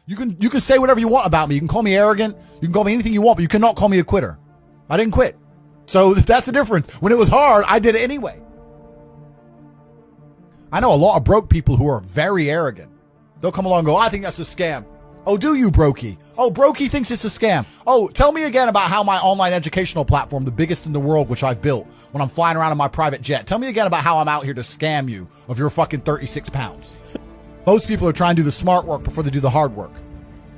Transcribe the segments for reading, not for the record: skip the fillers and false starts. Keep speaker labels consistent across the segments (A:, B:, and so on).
A: You can say whatever you want about me. You can call me arrogant. You can call me anything you want, but you cannot call me a quitter. I didn't quit. So that's the difference. When it was hard, I did it anyway. I know a lot of broke people who are very arrogant. They'll come along and go, I think that's a scam. Oh, do you, Brokey? Oh, Brokey thinks it's a scam. Oh, tell me again about how my online educational platform, the biggest in the world, which I've built when I'm flying around in my private jet. Tell me again about how I'm out here to scam you of your fucking 36 pounds. Most people are trying to do the smart work before they do the hard work.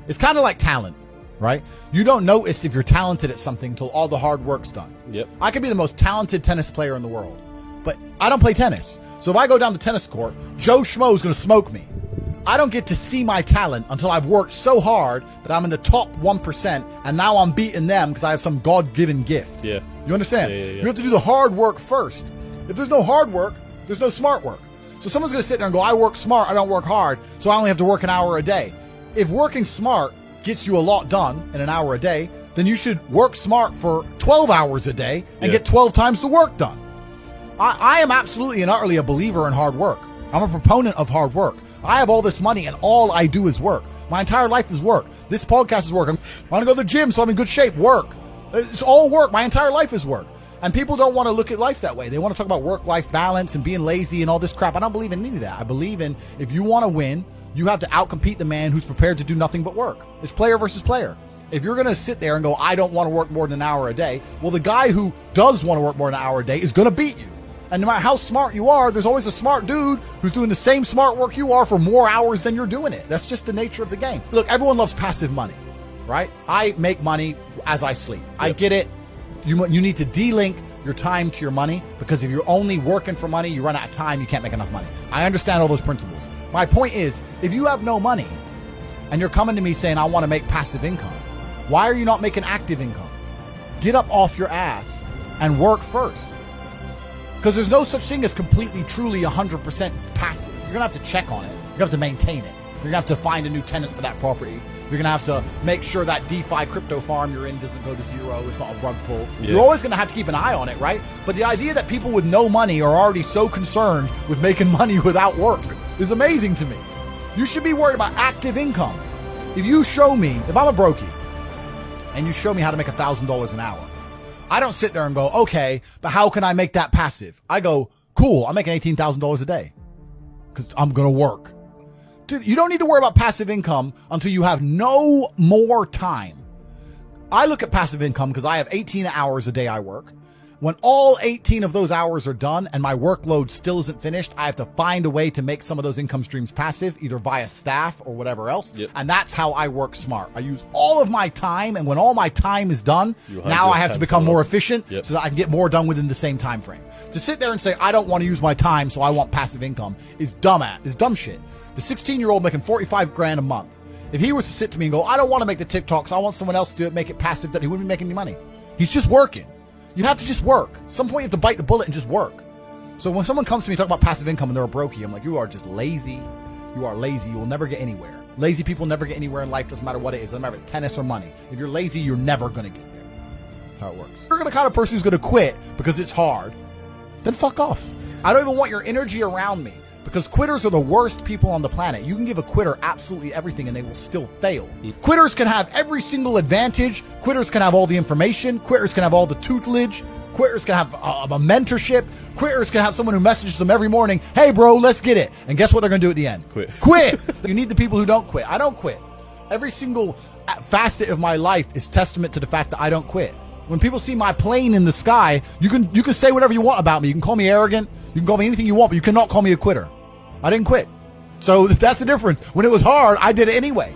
A: It's kind of like talent, right? You don't notice if you're talented at something until all the hard work's done.
B: Yep.
A: I could be the most talented tennis player in the world, but I don't play tennis. So if I go down the tennis court, Joe Schmo is going to smoke me. I don't get to see my talent until I've worked so hard that I'm in the top 1%, and now I'm beating them because I have some God-given gift.
B: Yeah.
A: You understand?
B: Yeah.
A: You have to do the hard work first. If there's no hard work, there's no smart work. So someone's going to sit there and go, I work smart, I don't work hard, so I only have to work an hour a day. If working smart gets you a lot done in an hour a day, then you should work smart for 12 hours a day and get 12 times the work done. I am absolutely and utterly a believer in hard work. I'm a proponent of hard work. I have all this money and all I do is work. My entire life is work. This podcast is work. I want to go to the gym so I'm in good shape. Work. It's all work. My entire life is work. And people don't want to look at life that way. They want to talk about work-life balance and being lazy and all this crap. I don't believe in any of that. I believe in if you want to win, you have to outcompete the man who's prepared to do nothing but work. It's player versus player. If you're going to sit there and go, I don't want to work more than an hour a day, well, the guy who does want to work more than an hour a day is going to beat you. And no matter how smart you are, there's always a smart dude who's doing the same smart work you are for more hours than you're doing it. That's just the nature of the game. Look, everyone loves passive money, right? I make money as I sleep. Yep. I get it. You need to de-link your time to your money, because if you're only working for money, you run out of time, you can't make enough money. I understand all those principles. My point is, if you have no money and you're coming to me saying, I want to make passive income, why are you not making active income? Get up off your ass and work first. Because there's no such thing as completely, truly 100% passive. You're going to have to check on it. You're going to have to maintain it. You're going to have to find a new tenant for that property. You're going to have to make sure that DeFi crypto farm you're in doesn't go to zero. It's not a rug pull. Yeah. You're always going to have to keep an eye on it, right? But the idea that people with no money are already so concerned with making money without work is amazing to me. You should be worried about active income. If you show me, if I'm a brokey, and you show me how to make $1,000 an hour, I don't sit there and go, okay, but how can I make that passive? I go, cool, I'm making $18,000 a day because I'm going to work. Dude, you don't need to worry about passive income until you have no more time. I look at passive income because I have 18 hours a day I work. When all 18 of those hours are done and my workload still isn't finished, I have to find a way to make some of those income streams passive, either via staff or whatever else. Yep. And that's how I work smart. I use all of my time, and when all my time is done, now I have to become more efficient so that I can get more done within the same time frame. To sit there and say, I don't want to use my time, so I want passive income is dumb shit. The 16-year-old making 45 grand a month, if he was to sit to me and go, I don't want to make the TikToks, I want someone else to do it, make it passive, that he wouldn't be making any money. He's just working. You have to just work. At some point you have to bite the bullet and just work. So when someone comes to me and talk about passive income and they're a brokey, I'm like, you are just lazy. You are lazy. You will never get anywhere. Lazy people never get anywhere in life. Doesn't matter what it is. Doesn't matter if it's tennis or money. If you're lazy, you're never going to get there. That's how it works. If you're the kind of person who's going to quit because it's hard, then fuck off. I don't even want your energy around me, because quitters are the worst people on the planet. You can give a quitter absolutely everything and they will still fail. Quitters can have every single advantage. Quitters can have all the information. Quitters can have all the tutelage. Quitters can have a mentorship. Quitters can have someone who messages them every morning, hey bro, let's get it. And guess what they're going to do at the end? Quit. You need the people who don't quit. I don't quit. Every single facet of my life is testament to the fact that I don't quit. When people see my plane in the sky, you can say whatever you want about me. You can call me arrogant. You can call me anything you want, but you cannot call me a quitter. I didn't quit. So that's the difference. When it was hard, I did it anyway.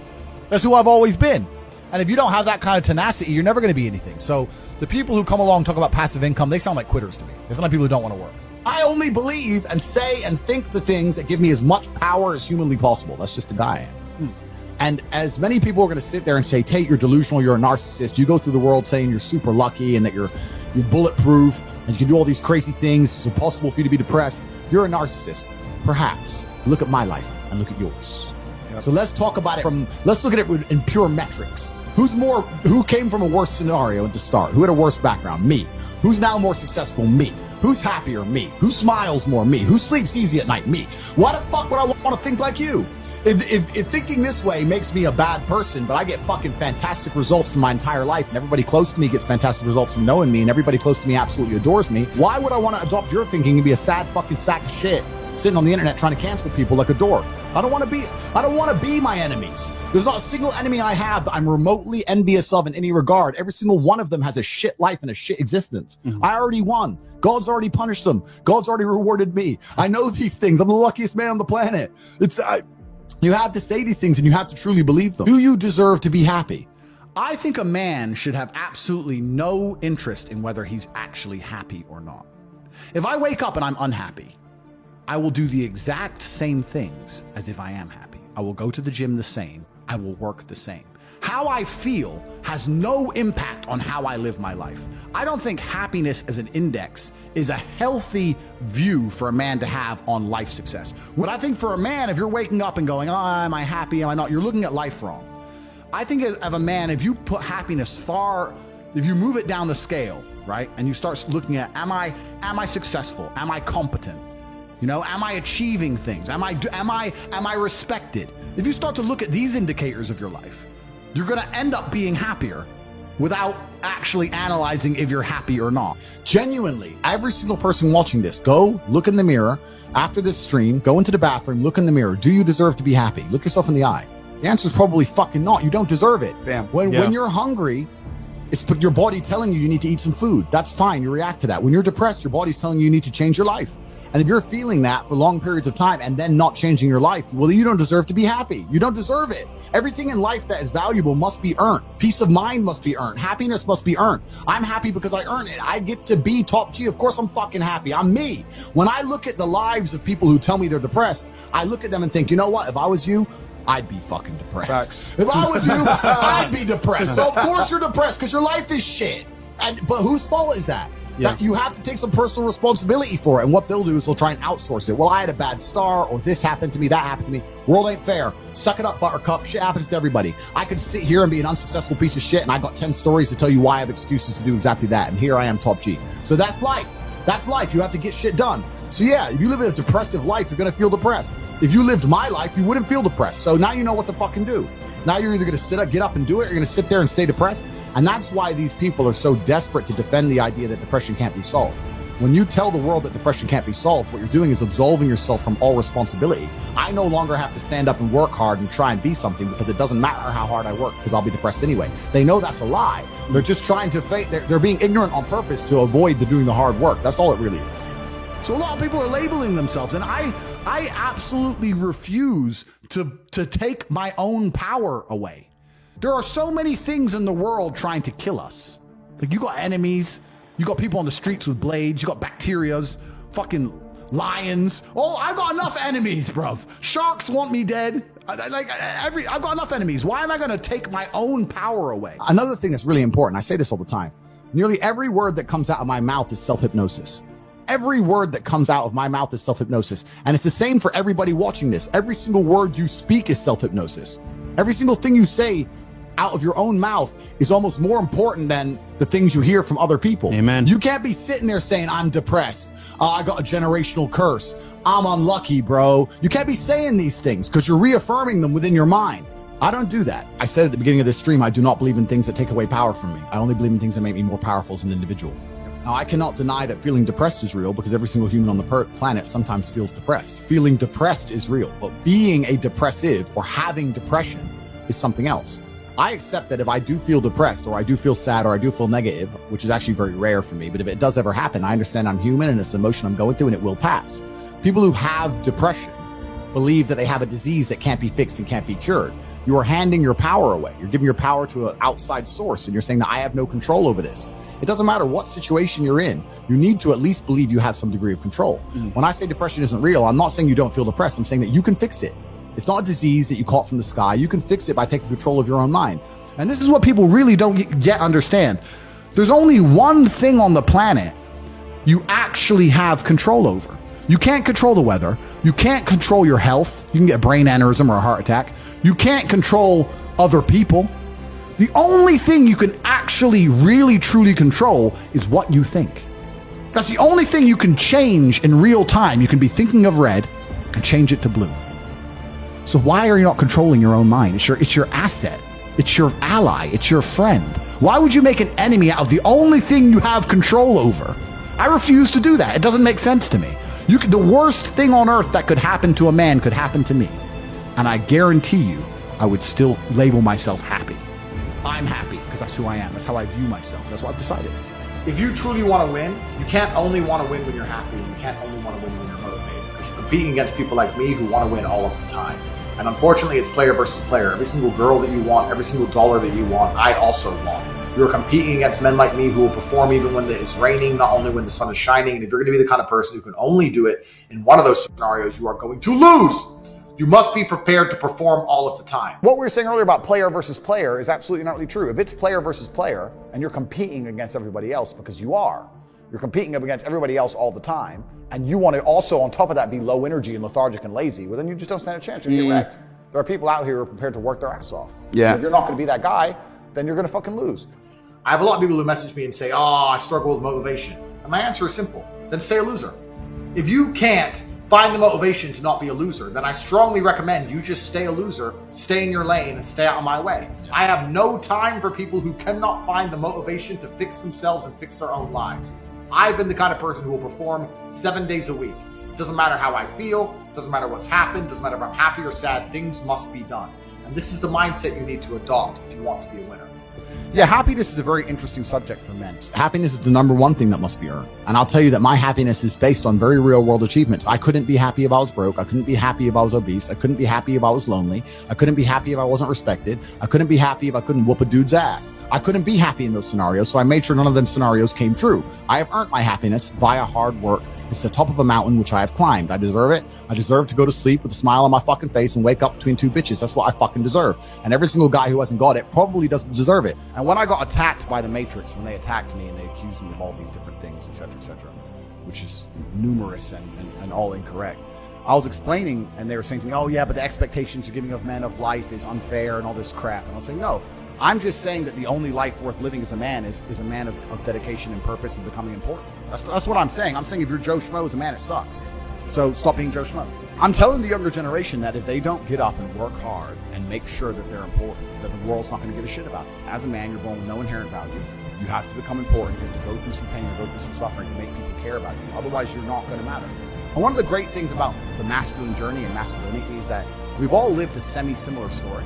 A: That's who I've always been. And if you don't have that kind of tenacity, you're never going to be anything. So the people who come along and talk about passive income, they sound like quitters to me. They sound like people who don't want to work. I only believe and say and think the things that give me as much power as humanly possible. That's just the guy I am. And as many people are going to sit there and say, Tate, you're delusional, you're a narcissist. You go through the world saying you're super lucky and that you're bulletproof and you can do all these crazy things. It's impossible for you to be depressed. You're a narcissist. Perhaps. Look at my life and look at yours. So let's talk about it let's look at it in pure metrics. Who came from a worse scenario at the start? Who had a worse background? Me. Who's now more successful? Me. Who's happier? Me. Who smiles more? Me. Who sleeps easy at night? Me. Why the fuck would I want to think like you? If thinking this way makes me a bad person, but I get fucking fantastic results from my entire life, and everybody close to me gets fantastic results from knowing me, and everybody close to me absolutely adores me, why would I want to adopt your thinking and be a sad fucking sack of shit sitting on the internet trying to cancel people like a dork? I don't want to be my enemies. There's not a single enemy I have that I'm remotely envious of in any regard. Every single one of them has a shit life and a shit existence. I already won. God's already punished them. God's already rewarded me. I know these things. I'm the luckiest man on the planet. You have to say these things and you have to truly believe them. Do you deserve to be happy?
B: I think a man should have absolutely no interest in whether he's actually happy or not. If I wake up and I'm unhappy, I will do the exact same things as if I am happy. I will go to the gym the same. I will work the same. How I feel has no impact on how I live my life. I don't think happiness as an index is a healthy view for a man to have on life success. What I think for a man, if you're waking up and going, oh, am I happy, am I not? You're looking at life wrong. I think of a man, if you put happiness if you move it down the scale, right? And you start looking at, am I successful? Am I competent? You know, am I achieving things? Am I respected? If you start to look at these indicators of your life, you're going to end up being happier without actually analyzing if you're happy or not.
A: Genuinely, every single person watching this, go look in the mirror after this stream, go into the bathroom, look in the mirror. Do you deserve to be happy? Look yourself in the eye. The answer is probably fucking not. You don't deserve it.
C: Damn.
A: When you're hungry, it's your body telling you need to eat some food. That's fine. You react to that. When you're depressed, your body's telling you need to change your life. And if you're feeling that for long periods of time and then not changing your life, well, you don't deserve to be happy. You don't deserve it. Everything in life that is valuable must be earned. Peace of mind must be earned. Happiness must be earned. I'm happy because I earn it. I get to be top G. Of course, I'm fucking happy. I'm me. When I look at the lives of people who tell me they're depressed, I look at them and think, you know what? If I was you, I'd be fucking depressed. Facts. If I was you, I'd be depressed. So of course you're depressed because your life is shit. But whose fault is that? Yeah. That you have to take some personal responsibility for it. And what they'll do is they'll try and outsource it. Well, I had a bad star, or this happened to me, that happened to me. World ain't fair. Suck it up, buttercup. Shit happens to everybody. I could sit here and be an unsuccessful piece of shit, and I got 10 stories to tell you why I have excuses to do exactly that. And here I am, top G. So that's life. That's life. You have to get shit done. So yeah, if you live a depressive life, you're going to feel depressed. If you lived my life, you wouldn't feel depressed. So now you know what to fucking do. Now you're either going to get up and do it, or you're going to sit there and stay depressed. And that's why these people are so desperate to defend the idea that depression can't be solved. When you tell the world that depression can't be solved, what you're doing is absolving yourself from all responsibility. I no longer have to stand up and work hard and try and be something because it doesn't matter how hard I work because I'll be depressed anyway. They know that's a lie. They're just trying to they're being ignorant on purpose to avoid doing the hard work. That's all it really is.
B: So a lot of people are labeling themselves, and I absolutely refuse to take my own power away. There are so many things in the world trying to kill us. Like, you got enemies, you got people on the streets with blades, you got bacterias, fucking lions. Oh, I've got enough enemies, bruv. Sharks want me dead. I've got enough enemies. Why am I going to take my own power away?
A: Another thing that's really important, I say this all the time. Nearly every word that comes out of my mouth is self-hypnosis. Every word that comes out of my mouth is self-hypnosis. And it's the same for everybody watching this. Every single word you speak is self-hypnosis. Every single thing you say out of your own mouth is almost more important than the things you hear from other people.
C: Amen.
A: You can't be sitting there saying, I'm depressed. I got a generational curse. I'm unlucky, bro. You can't be saying these things because you're reaffirming them within your mind. I don't do that. I said at the beginning of this stream, I do not believe in things that take away power from me. I only believe in things that make me more powerful as an individual. Now, I cannot deny that feeling depressed is real because every single human on the planet sometimes feels depressed. Feeling depressed is real, but being a depressive or having depression is something else. I accept that if I do feel depressed or I do feel sad or I do feel negative, which is actually very rare for me, but if it does ever happen, I understand I'm human and it's an emotion I'm going through and it will pass. People who have depression believe that they have a disease that can't be fixed and can't be cured. You are handing your power away. You're giving your power to an outside source and you're saying that I have no control over this. It doesn't matter what situation you're in. You need to at least believe you have some degree of control. When I say depression isn't real, I'm not saying you don't feel depressed. I'm saying that you can fix it. It's not a disease that you caught from the sky. You can fix it by taking control of your own mind.
B: And this is what people really don't yet understand. There's only one thing on the planet you actually have control over. You can't control the weather. You can't control your health. You can get a brain aneurysm or a heart attack. You can't control other people. The only thing you can actually really truly control is what you think. That's the only thing you can change in real time. You can be thinking of red and change it to blue. So why are you not controlling your own mind? It's your asset. It's your ally. It's your friend. Why would you make an enemy out of the only thing you have control over? I refuse to do that. It doesn't make sense to me. The worst thing on earth that could happen to a man could happen to me. And I guarantee you, I would still label myself happy. I'm happy because that's who I am. That's how I view myself. That's what I've decided. If you truly want to win, you can't only want to win when you're happy, and you can't only want to win when you're motivated, because you're competing against people like me who want to win all of the time. And unfortunately, it's player versus player. Every single girl that you want, every single dollar that you want, I also want. You're competing against men like me who will perform even when it's raining, not only when the sun is shining. And if you're going to be the kind of person who can only do it in one of those scenarios, you are going to lose. You must be prepared to perform all of the time. What we were saying earlier about player versus player is absolutely not really true. If it's player versus player and you're competing against everybody else, because you're competing against everybody else all the time, and you want to also on top of that be low energy and lethargic and lazy, well then you just don't stand a chance. You're wrecked. There are people out here who are prepared to work their ass off. Yeah. And if you're not going to be that guy, then you're going to fucking lose. I have a lot of people who message me and say, I struggle with motivation. And my answer is simple. Then stay a loser. If you can't find the motivation to not be a loser, then I strongly recommend you just stay a loser, stay in your lane, and stay out of my way. I have no time for people who cannot find the motivation to fix themselves and fix their own lives. I've been the kind of person who will perform 7 days a week. Doesn't matter how I feel, doesn't matter what's happened, doesn't matter if I'm happy or sad, things must be done. And this is the mindset you need to adopt if you want to be a winner. Yeah, happiness is a very interesting subject for men. Happiness is the number one thing that must be earned. And I'll tell you that my happiness is based on very real world achievements. I couldn't be happy if I was broke. I couldn't be happy if I was obese. I couldn't be happy if I was lonely. I couldn't be happy if I wasn't respected. I couldn't be happy if I couldn't whoop a dude's ass. I couldn't be happy in those scenarios, so I made sure none of them scenarios came true. I have earned my happiness via hard work. It's the top of a mountain which I have climbed. I deserve it. I deserve to go to sleep with a smile on my fucking face and wake up between two bitches. That's what I fucking deserve. And every single guy who hasn't got it probably doesn't deserve it. And when I got attacked by the Matrix, when they attacked me and they accused me of all these different things, etc., which is numerous and all incorrect, I was explaining, and they were saying to me, oh yeah, but the expectations you're giving of men of life is unfair and all this crap. And I was saying, no, I'm just saying that the only life worth living as a man is a man of dedication and purpose and becoming important. That's what I'm saying. I'm saying if you're Joe Schmo as a man, it sucks. So stop being Joe Schmo. I'm telling the younger generation that if they don't get up and work hard and make sure that they're important, that the world's not going to give a shit about it. As a man, you're born with no inherent value. You have to become important. You have to go through some pain or go through some suffering to make people care about you. Otherwise, you're not going to matter. And one of the great things about the masculine journey and masculinity is that we've all lived a semi-similar story.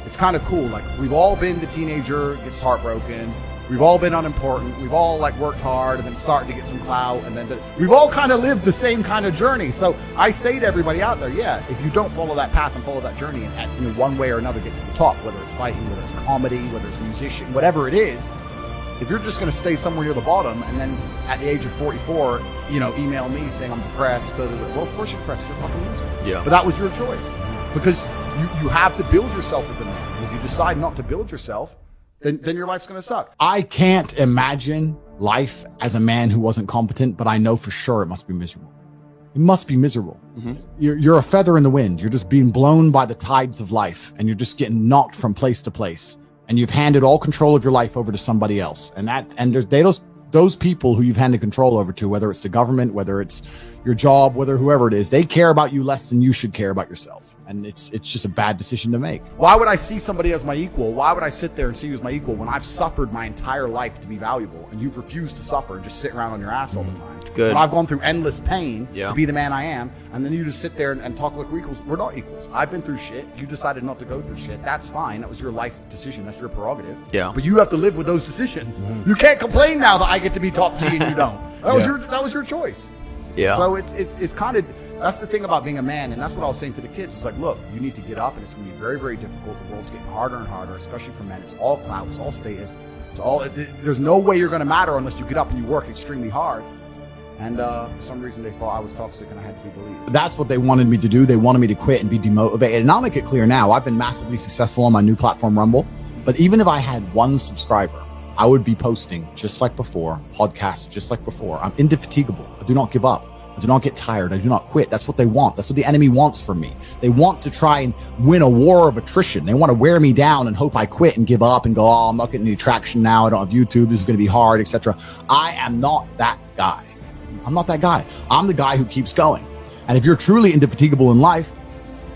B: It's kind of cool. Like, we've all been the teenager, gets heartbroken. We've all been unimportant. We've all worked hard and then started to get some clout. And then we've all kind of lived the same kind of journey. So I say to everybody out there, yeah, if you don't follow that path and follow that journey and in one way or another get to the top, whether it's fighting, whether it's comedy, whether it's musician, whatever it is, if you're just going to stay somewhere near the bottom and then at the age of 44, email me saying I'm depressed, well, of course you're depressed. You're a fucking loser. Yeah. But that was your choice. Because you have to build yourself as a man. If you decide not to build yourself, then your life's going to suck. I can't imagine life as a man who wasn't competent, but I know for sure it must be miserable. It must be miserable. Mm-hmm. You're a feather in the wind. You're just being blown by the tides of life, and you're just getting knocked from place to place. And you've handed all control of your life over to somebody else. And those people who you've handed control over to, whether it's the government, whether it's your job, whether whoever it is, they care about you less than you should care about yourself. And it's just a bad decision to make. Why would I see somebody as my equal? Why would I sit there and see you as my equal when I've suffered my entire life to be valuable and you've refused to suffer and just sit around on your ass all the time? Good. When I've gone through endless pain to be the man I am, and then you just sit there and talk like we're equals. We're not equals. I've been through shit. You decided not to go through shit. That's fine. That was your life decision. That's your prerogative. Yeah. But you have to live with those decisions. Mm-hmm. You can't complain now that I get to be top G and you don't. That was your choice. Yeah. So it's kind of, that's the thing about being a man, and that's what I was saying to the kids. It's like, look, you need to get up, and it's going to be very, very difficult. The world's getting harder and harder, especially for men. It's all clout. It's all status. There's no way you're going to matter unless you get up and you work extremely hard. And for some reason, they thought I was toxic and I had to be believed. That's what they wanted me to do. They wanted me to quit and be demotivated. And I'll make it clear now, I've been massively successful on my new platform, Rumble. But even if I had one subscriber, I would be posting just like before, podcasts just like before. I'm indefatigable. I do not give up. I do not get tired. I do not quit. That's what they want. That's what the enemy wants from me. They want to try and win a war of attrition. They want to wear me down and hope I quit and give up and go, I'm not getting any traction now. I don't have YouTube. This is going to be hard, etc. I am not that guy. I'm not that guy. I'm the guy who keeps going. And if you're truly indefatigable in life,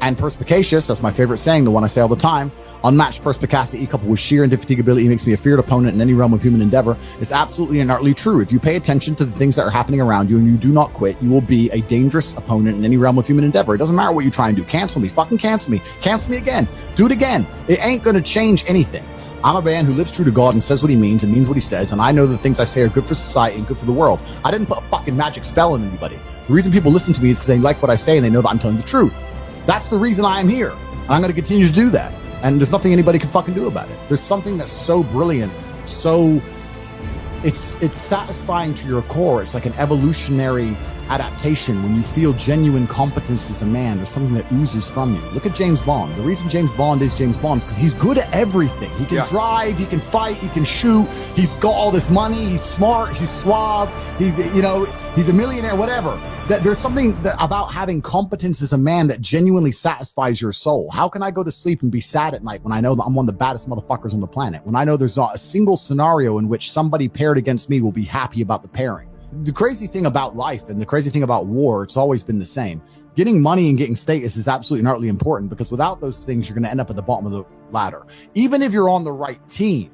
B: And perspicacious, that's my favorite saying, the one I say all the time. Unmatched perspicacity coupled with sheer indefatigability makes me a feared opponent in any realm of human endeavor. It's absolutely and utterly true. If you pay attention to the things that are happening around you and you do not quit, you will be a dangerous opponent in any realm of human endeavor. It doesn't matter what you try and do. Cancel me. Fucking cancel me. Cancel me again. Do it again. It ain't going to change anything. I'm a man who lives true to God and says what he means and means what he says, and I know the things I say are good for society and good for the world. I didn't put a fucking magic spell on anybody. The reason people listen to me is because they like what I say and they know that I'm telling the truth. That's the reason I am here. And I'm going to continue to do that. And there's nothing anybody can fucking do about it. There's something that's so brilliant, so it's satisfying to your core. It's like an evolutionary adaptation when you feel genuine competence as a man. There's something that oozes from you. Look at James Bond. The reason James Bond is James Bond is because he's good at everything. He can drive, he can fight, he can shoot, he's got all this money, he's smart, he's suave, he's a millionaire, whatever. That there's something about having competence as a man that genuinely satisfies your soul. How can I go to sleep and be sad at night when I know that I'm one of the baddest motherfuckers on the planet? When I know there's not a single scenario in which somebody paired against me will be happy about the pairing. The crazy thing about life and the crazy thing about war, it's always been the same. Getting money and getting status is absolutely and utterly important, because without those things, you're going to end up at the bottom of the ladder. Even if you're on the right team,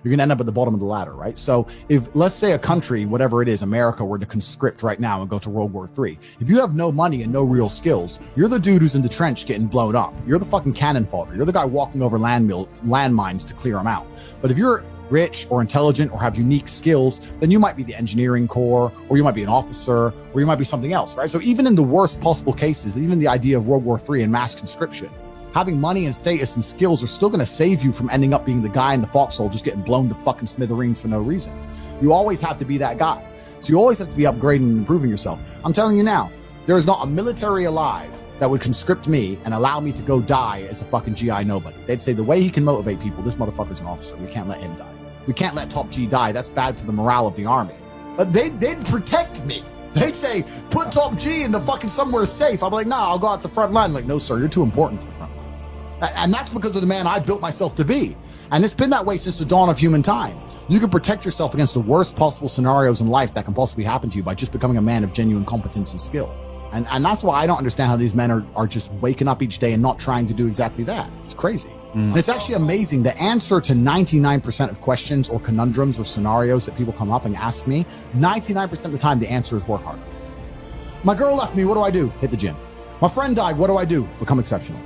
B: you're going to end up at the bottom of the ladder, right? So if, let's say, a country, whatever it is, America, were to conscript right now and go to World War III, if you have no money and no real skills, you're the dude who's in the trench getting blown up. You're the fucking cannon fodder. You're the guy walking over landmines to clear them out. But if you're rich or intelligent or have unique skills, then you might be the engineering corps, or you might be an officer, or you might be something else, right? So even in the worst possible cases, even the idea of World War III and mass conscription, having money and status and skills are still going to save you from ending up being the guy in the foxhole just getting blown to fucking smithereens for no reason. You always have to be that guy. So you always have to be upgrading and improving yourself. I'm telling you now, there is not a military alive that would conscript me and allow me to go die as a fucking GI nobody. They'd say the way he can motivate people, this motherfucker's an officer. We can't let him die. We can't let Top G die. That's bad for the morale of the army. But they'd protect me. They'd say, put Top G in the fucking somewhere safe. I'm like, nah, I'll go out the front line. Like, no, sir, you're too important for the front line. And that's because of the man I built myself to be. And it's been that way since the dawn of human time. You can protect yourself against the worst possible scenarios in life that can possibly happen to you by just becoming a man of genuine competence and skill. And that's why I don't understand how these men are just waking up each day and not trying to do exactly that. It's crazy. And it's actually amazing. The answer to 99% of questions or conundrums or scenarios that people come up and ask me, 99% of the time, the answer is work harder. My girl left me. What do I do? Hit the gym. My friend died. What do I do? Become exceptional.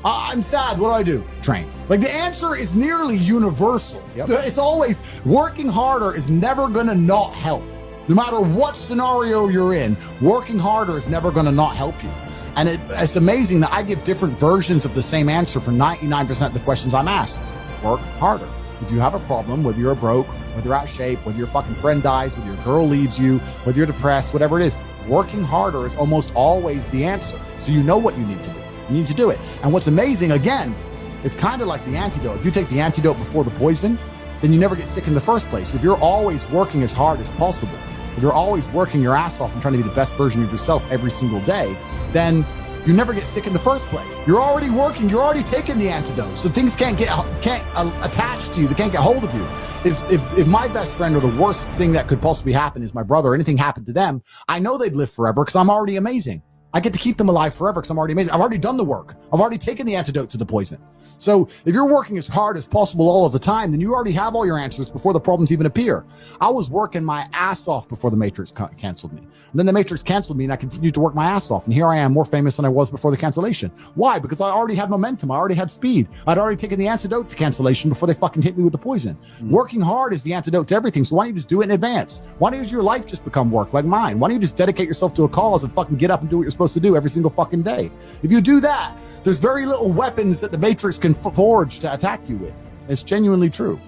B: I'm sad. What do? Train. Like, the answer is nearly universal. Yep. It's always working harder is never going to not help. No matter what scenario you're in, working harder is never going to not help you. And it's amazing that I give different versions of the same answer for 99% of the questions I'm asked. Work harder. If you have a problem, whether you're broke, whether you're out of shape, whether your fucking friend dies, whether your girl leaves you, whether you're depressed, whatever it is, working harder is almost always the answer. So you know what you need to do. You need to do it. And what's amazing, again, is kind of like the antidote. If you take the antidote before the poison, then you never get sick in the first place. If you're always working as hard as possible, if you're always working your ass off and trying to be the best version of yourself every single day, then you never get sick in the first place. You're already working. You're already taking the antidote. So things can't attach to you. They can't get hold of you. If my best friend or the worst thing that could possibly happen is my brother, or anything happened to them, I know they'd live forever because I'm already amazing. I get to keep them alive forever because I'm already amazing. I've already done the work. I've already taken the antidote to the poison. So if you're working as hard as possible all of the time, then you already have all your answers before the problems even appear. I was working my ass off before the Matrix canceled me. And then the Matrix canceled me and I continued to work my ass off. And here I am, more famous than I was before the cancellation. Why? Because I already had momentum. I already had speed. I'd already taken the antidote to cancellation before they fucking hit me with the poison. Working hard is the antidote to everything. So why don't you just do it in advance? Why don't your life just become work like mine? Why don't you just dedicate yourself to a cause and fucking get up and do what you're supposed to do every single fucking day? If you do that, there's very little weapons that the Matrix can forge to attack you with. It's genuinely true.